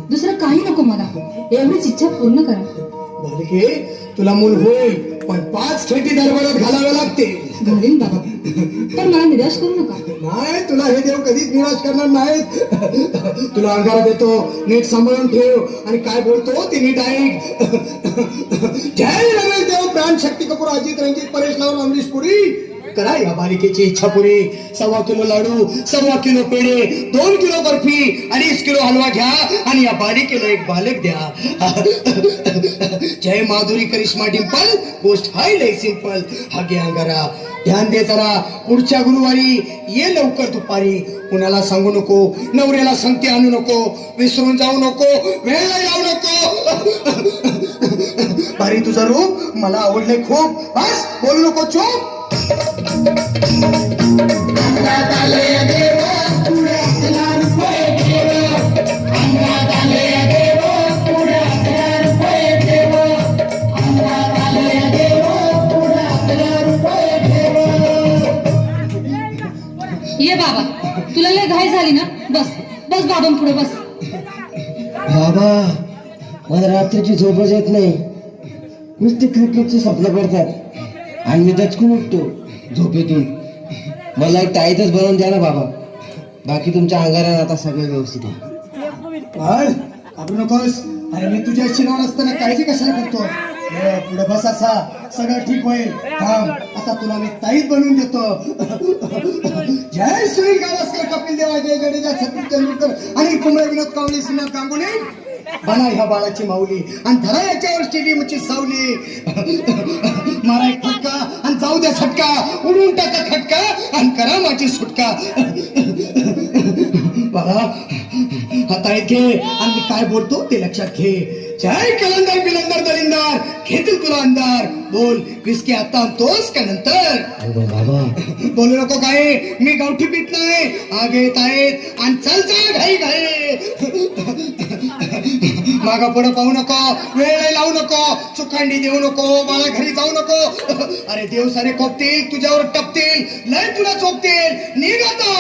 दुसरं काही नको मला. एवढीच इच्छा पूर्ण करा. बालिके, तुला मूल होईल, पण 5 खेटी दरबारात घालाव्या लागतील. घालीन बाबा, पण मला निराश करू नका. नाही, तुला हे देव कधीच निराश करणार नाहीत. तुला अंगारा देतो, नीट सांभाळून ठेव आणि काय बोलतो ते नीट ऐक. जय रमेश देव, प्राण शक्ती कपूर, अजित रंजित, परेश लावून, अमरीश पुरी. करा या बालिकेची इच्छा पुरी. 1.25 किलो लाडू, 1.25 किलो पेढे, 2 किलो बर्फी, 2.5 किलो हलवा घ्या आणि या बालिकेला एक बालक द्या. जय माधुरी करिश्मा डिंपल, गोष्ट हाय लय सिंपल. हा घे अंगारा, ध्यान दे जरा. पुढच्या गुरुवारी ये लवकर दुपारी. कुणाला सांगू नको, नवऱ्याला संगती आणू नको, विसरून जाऊ नको, वेळ लावू नको. भारी तुझं रूप मला आवडले खूप. बस बोलू नको, चूप. ये बाबा, तुला लय घाई झाली ना. बस बस बाबां पुढे बस. बाबा, मला रात्रीची झोपच येत नाही. नुसते क्रिकेटचे स्वप्न पडतात आणि मी दचकून उठतो झोपेतून. मला एक ताईतच बनवून द्या ना बाबा. बाकी तुमच्या अंगारात आता सगळं व्यवस्थित आहे. आपण नकोस. अरे मी तुझ्या शिरावर असताना काळजी कशाला करतो. पुढे बस, असा सगळं ठीक होईल. थांब, आता तुला मी ताईत बनवून देतो. जय सुनील गावस्कर, कपिल देव, अजय जडेजा, सचिन तेंडुलकर आणि कुंबळे, विनोद कांबळे, श्रीनाथ गांगुली. बना ह्या बाळाची माऊली आणि धरा याच्यावर स्टेडियमची सावली. मारा एक फटका आणि जाऊ द्या झटका, उडून टाका खटका आणि करा माझी सुटका. बाळा, हाताळीत घे आणि मी काय बोलतो ते लक्षात घे. जय कलंदर बिलंदर दलिंदर, घेतील तुला अंधार. बोल, विस्की आता आणतोस का नंतर. बाबा बोलू नको काय, मी गावठी पीत नाही. आगे येत आहेत आणि चल चल घाई घाई. मागा पुढे पाहू नको, वेळ लावू नको, चुकांडी देऊ नको, मला घरी जाऊ नको. अरे देव सारे कोपतील, तुझ्यावर टपतील, लय तुला चोपतील. निघ आता.